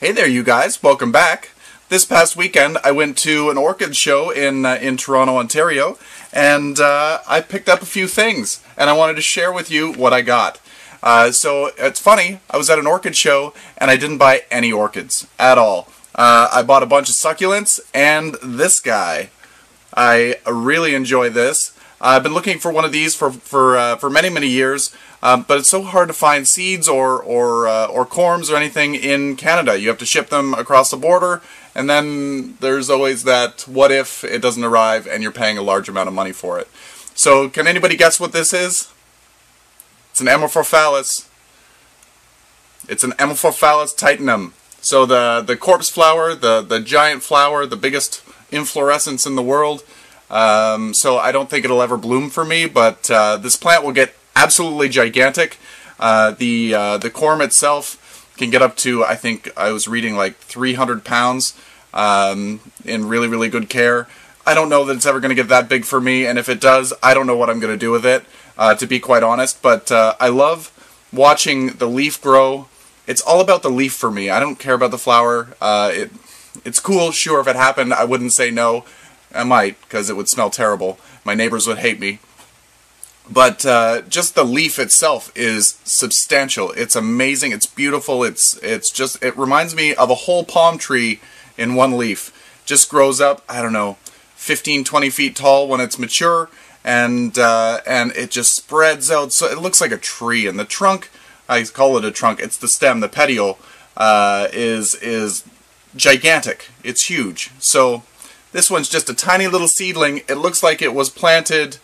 Hey there, you guys. Welcome back. This past weekend, I went to an orchid show in Toronto, Ontario, and I picked up a few things, and I wanted to share with you what I got. So it's funny, I was at an orchid show, and I didn't buy any orchids at all. I bought a bunch of succulents, and this guy. I really enjoy this. I've been looking for one of these for many years, but it's so hard to find seeds or corms or anything in Canada. You have to ship them across the border, and then there's always that what if it doesn't arrive and you're paying a large amount of money for it. So can anybody guess what this is? It's an Amorphophallus. It's an Amorphophallus titanum. So the corpse flower, the giant flower, the biggest inflorescence in the world. So I don't think it'll ever bloom for me, but this plant will get absolutely gigantic. The corm itself can get up to, I think I was reading, like 300 pounds in really good care. I don't know that it's ever going to get that big for me, and if it does, I don't know what I'm going to do with it, to be quite honest, but I love watching the leaf grow. It's all about the leaf for me. I don't care about the flower. It's cool, sure, if it happened, I wouldn't say no. I might, because it would smell terrible. My neighbors would hate me. But just the leaf itself is substantial. It's amazing. It's beautiful. It reminds me of a whole palm tree in one leaf. Just grows up, I don't know, 15-20 feet tall when it's mature, and it just spreads out. So it looks like a tree. And the trunk, I call it a trunk. It's the stem. The petiole is gigantic. It's huge. So this one's just a tiny little seedling. It looks like it was planted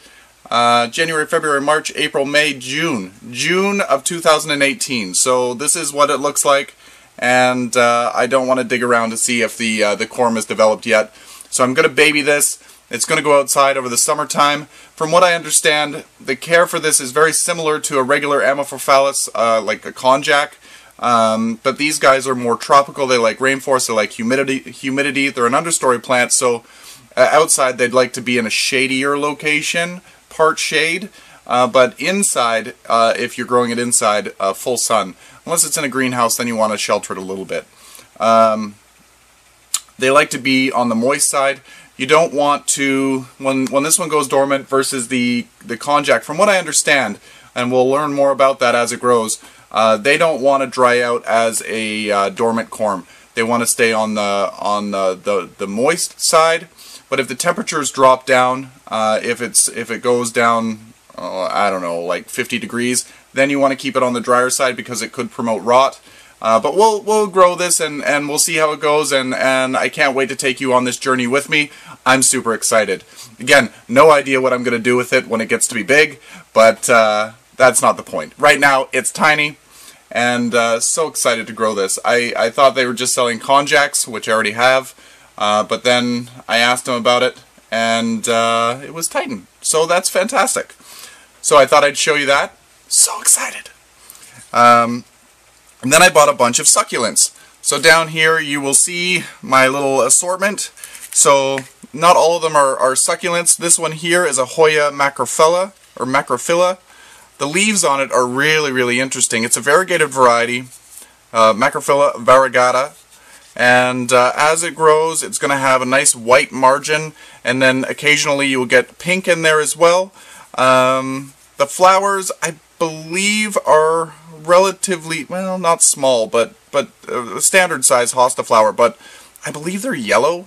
January, February, March, April, May, June. June of 2018. So this is what it looks like, and I don't want to dig around to see if the corm has developed yet. So I'm going to baby this. It's going to go outside over the summertime. From what I understand, the care for this is very similar to a regular Amorphophallus, like a konjac. But these guys are more tropical. They like rainforest. They like humidity. They're an understory plant, so outside they'd like to be in a shadier location, part shade. But inside, if you're growing it inside, full sun. Unless it's in a greenhouse, then you want to shelter it a little bit. They like to be on the moist side. You don't want to, when this one goes dormant versus the konjac, from what I understand, and we'll learn more about that as it grows, they don't want to dry out as a dormant corm. They want to stay on the moist side. But if the temperatures drop down, if it goes down, I don't know, like 50 degrees, then you want to keep it on the drier side because it could promote rot. But we'll grow this and we'll see how it goes, and I can't wait to take you on this journey with me. I'm super excited. Again, no idea what I'm going to do with it when it gets to be big, but that's not the point. Right now, it's tiny, and so excited to grow this. I thought they were just selling konjacs, which I already have, but then I asked them about it, and it was Titan. So that's fantastic. So I thought I'd show you that. So excited. And then I bought a bunch of succulents. So down here you will see my little assortment. So not all of them are succulents. This one here is a Hoya macrophylla. The leaves on it are really interesting. It's a variegated variety, Macrophylla variegata, and as it grows, it's going to have a nice white margin, and then occasionally you will get pink in there as well. The flowers, I believe, are relatively, well, not small, but a standard size hosta flower, but I believe they're yellow.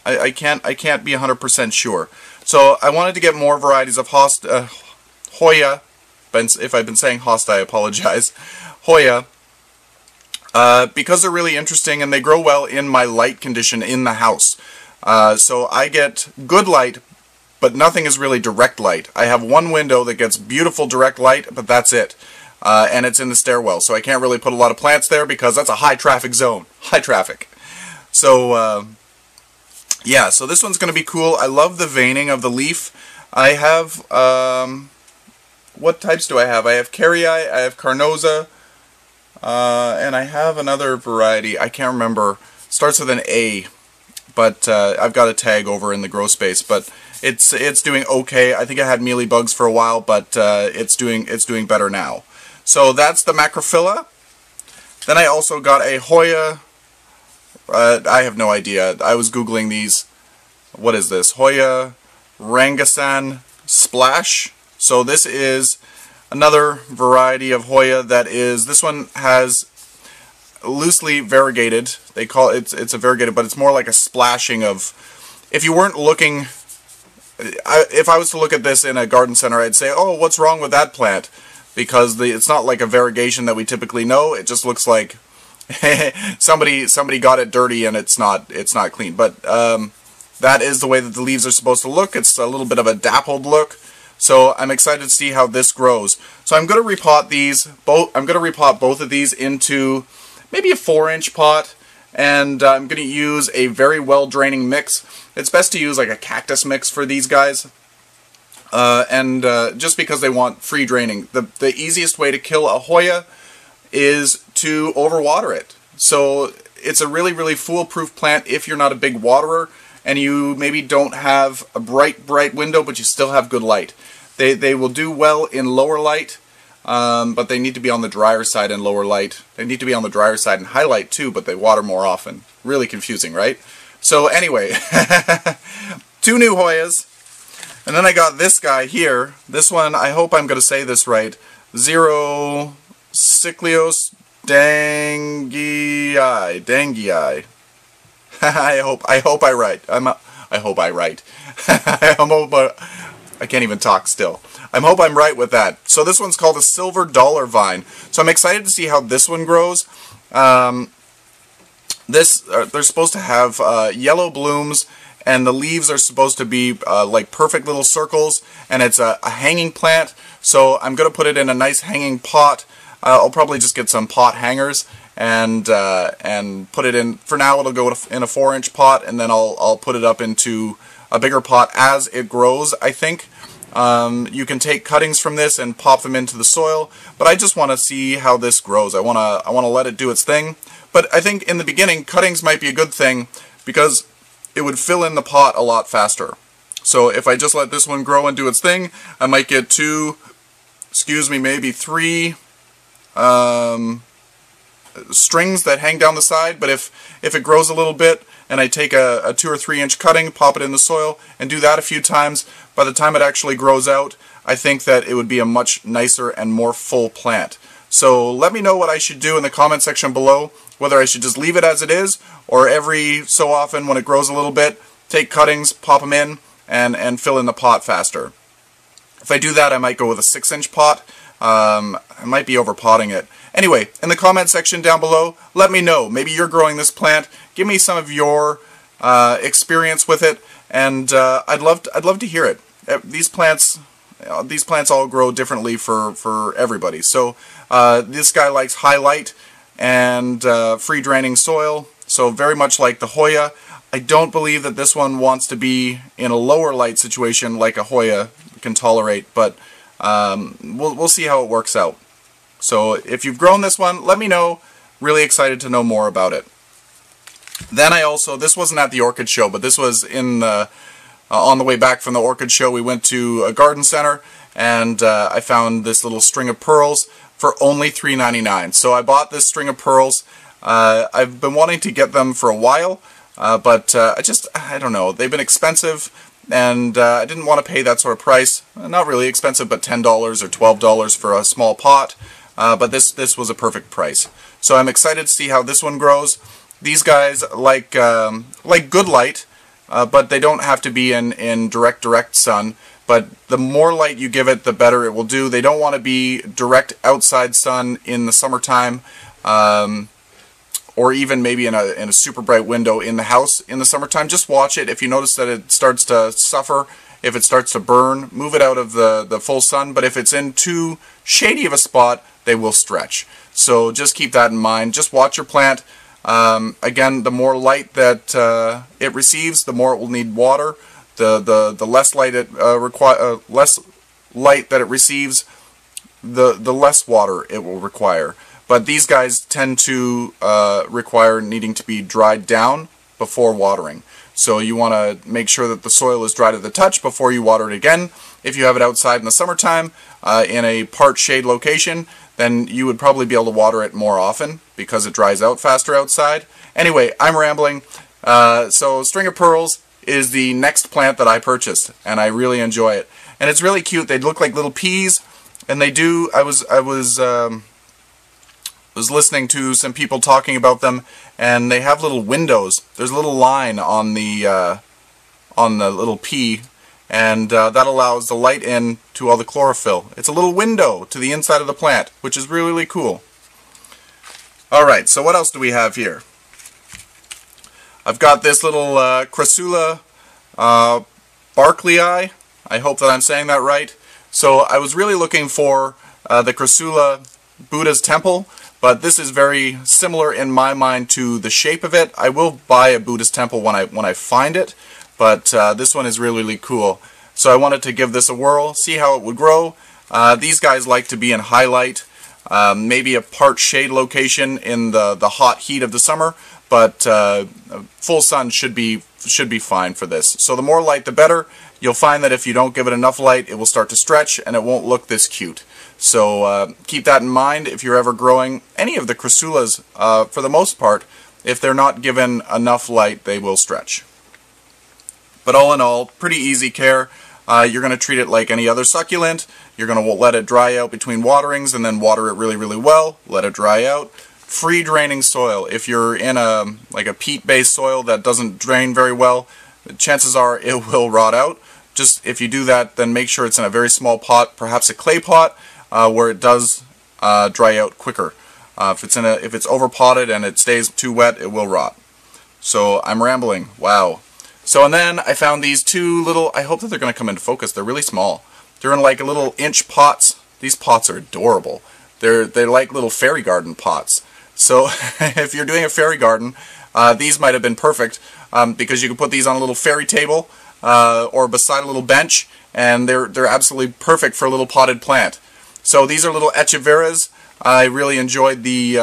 I can't be 100% sure. So I wanted to get more varieties of Hoya. If I've been saying hosta, I apologize. Hoya, because they're really interesting and they grow well in my light condition in the house. So I get good light, but nothing is really direct light. I have one window that gets beautiful direct light, but that's it. And it's in the stairwell, so I can't really put a lot of plants there because that's a high traffic zone. High traffic. So, yeah, so this one's going to be cool. I love the veining of the leaf. I have, what types do I have? I have Carrii, I have Carnosa, and I have another variety. I can't remember. Starts with an A, but I've got a tag over in the grow space. But it's doing okay. I think I had mealybugs for a while, but it's doing better now. So that's the macrophylla. Then I also got a Hoya I have no idea. I was Googling these. What is this? Hoya Rangasan Splash. So this is another variety of Hoya that is, this one has loosely variegated. They call it, it's a variegated, but it's more like a splashing of, if you weren't looking, if I was to look at this in a garden center, I'd say, oh, what's wrong with that plant? Because it's not like a variegation that we typically know. It just looks like somebody got it dirty and it's not clean. But that is the way that the leaves are supposed to look. It's a little bit of a dappled look. So I'm excited to see how this grows. So I'm going to repot these both. I'm going to repot both of these into maybe a 4-inch pot, and I'm going to use a very well draining mix. It's best to use like a cactus mix for these guys, just because they want free draining. The easiest way to kill a Hoya is to overwater it. So it's a really foolproof plant if you're not a big waterer and you maybe don't have a bright window, but you still have good light. They will do well in lower light, but they need to be on the drier side in lower light. They need to be on the drier side in high light too, but they water more often. Really confusing, right? So anyway, 2 new Hoyas, and then I got this guy here. This one, I hope I'm going to say this right. Xerocycleos dangii. I hope I write. I hope I write. I can't even talk still. I hope I'm right with that. So this one's called a silver dollar vine. So I'm excited to see how this one grows. They're supposed to have yellow blooms, and the leaves are supposed to be like perfect little circles, and it's a hanging plant. So I'm going to put it in a nice hanging pot. I'll probably just get some pot hangers and put it in. For now, it'll go in a 4-inch pot, and then I'll put it up into a bigger pot as it grows, I think. You can take cuttings from this and pop them into the soil, but I just want to see how this grows. I want to let it do its thing. But I think in the beginning, cuttings might be a good thing because it would fill in the pot a lot faster. So if I just let this one grow and do its thing, I might get 2, maybe 3 strings that hang down the side. But if it grows a little bit, and I take a 2 or 3 inch cutting, pop it in the soil, and do that a few times, by the time it actually grows out, I think that it would be a much nicer and more full plant. So let me know what I should do in the comment section below, whether I should just leave it as it is, or every so often when it grows a little bit, take cuttings, pop them in, and fill in the pot faster. If I do that, I might go with a 6-inch pot. I might be over-potting it. Anyway, in the comment section down below, let me know. Maybe you're growing this plant. Give me some of your experience with it, and I'd love to hear it. These plants all grow differently for everybody. So this guy likes high light and free draining soil. So very much like the Hoya. I don't believe that this one wants to be in a lower light situation like a Hoya can tolerate, but we'll see how it works out. So if you've grown this one, let me know. Really excited to know more about it. Then this wasn't at the Orchid Show, but this was in on the way back from the Orchid Show. We went to a garden center, and I found this little string of pearls for only $3.99. So I bought this string of pearls. I've been wanting to get them for a while, but I don't know. They've been expensive, and I didn't want to pay that sort of price. Not really expensive, but $10 or $12 for a small pot. But this was a perfect price. So I'm excited to see how this one grows. These guys like good light, but they don't have to be in direct sun. But the more light you give it, the better it will do. They don't want to be direct outside sun in the summertime, or even maybe in a super bright window in the house in the summertime. Just watch it. If you notice that it starts to suffer, if it starts to burn, move it out of the full sun. But if it's in too shady of a spot, they will stretch. So just keep that in mind. Just watch your plant. Again, the more light that it receives, the more it will need water. The less light less light that it receives, the less water it will require. But these guys tend to require needing to be dried down before watering. So you want to make sure that the soil is dry to the touch before you water it again. if you have it outside in the summertime in a part shade location, then you would probably be able to water it more often because it dries out faster outside. Anyway, I'm rambling. So String of Pearls is the next plant that I purchased, and I really enjoy it. And it's really cute. They look like little peas, and they do. I was listening to some people talking about them, and they have little windows. There's a little line on the little pea, and that allows the light in to all the chlorophyll. It's a little window to the inside of the plant, which is really, really cool. Alright, so what else do we have here? I've got this little Crassula Barclayi. I hope that I'm saying that right. So I was really looking for the Crassula Buddha's Temple, but this is very similar in my mind to the shape of it. I will buy a Buddha's Temple when I find it, but this one is really, really cool. So I wanted to give this a whirl, see how it would grow. These guys like to be in highlight, maybe a part shade location in the hot heat of the summer, but full sun should be fine for this. So the more light the better. You'll find that if you don't give it enough light, it will start to stretch and it won't look this cute. So keep that in mind if you're ever growing any of the Crassulas. For the most part, if they're not given enough light, they will stretch. But all in all, pretty easy care. You're going to treat it like any other succulent. You're going to let it dry out between waterings and then water it really, really well. Let it dry out. Free draining soil. If you're in a peat-based soil that doesn't drain very well, chances are it will rot out. Just if you do that, then make sure it's in a very small pot, perhaps a clay pot, where it does dry out quicker. If it's over potted and it stays too wet, it will rot. So I'm rambling. Wow. So and then I found these two little. I hope that they're going to come into focus. They're really small. They're in like little inch pots. These pots are adorable. They're like little fairy garden pots. So if you're doing a fairy garden, these might have been perfect because you can put these on a little fairy table or beside a little bench, and they're absolutely perfect for a little potted plant. So these are little echeveras. I really enjoyed the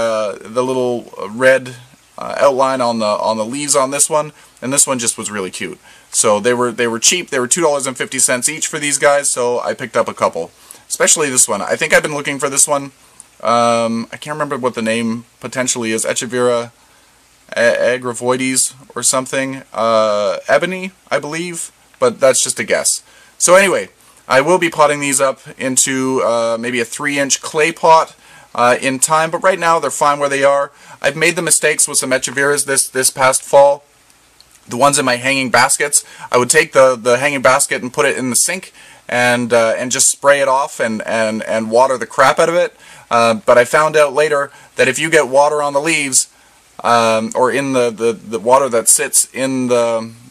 little red outline on the leaves on this one, and this one just was really cute. So they were cheap. They were $2.50 each for these guys, so I picked up a couple. Especially this one. I think I've been looking for this one. I can't remember what the name potentially is. Echevera agravoides or something. Ebony, I believe, but that's just a guess. So anyway, I will be potting these up into maybe a 3-inch clay pot in time, but right now they're fine where they are. I've made the mistakes with some echeveras this past fall. The ones in my hanging baskets, I would take the hanging basket and put it in the sink and just spray it off and water the crap out of it. But I found out later that if you get water on the leaves, or in the water that sits in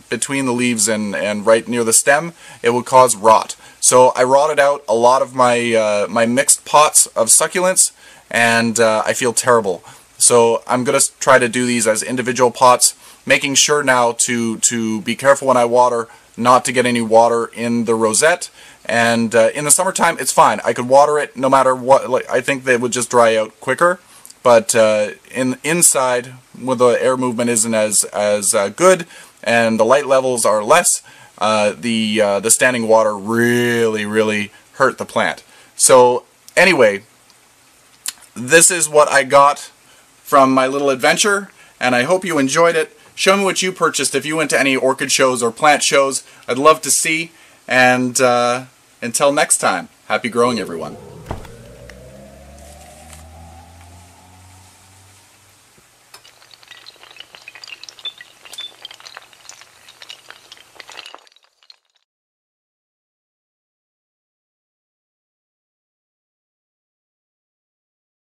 between the leaves and right near the stem, it will cause rot. So I rotted out a lot of my mixed pots of succulents, and I feel terrible. So I'm going to try to do these as individual pots, making sure now to be careful when I water, not to get any water in the rosette. And in the summertime, it's fine. I could water it no matter what. I think they would just dry out quicker. But inside, where the air movement isn't as good and the light levels are less, the standing water really hurt the plant. So anyway, this is what I got from my little adventure, and I hope you enjoyed it. Show me what you purchased if you went to any orchid shows or plant shows. I'd love to see. And until next time, happy growing, everyone.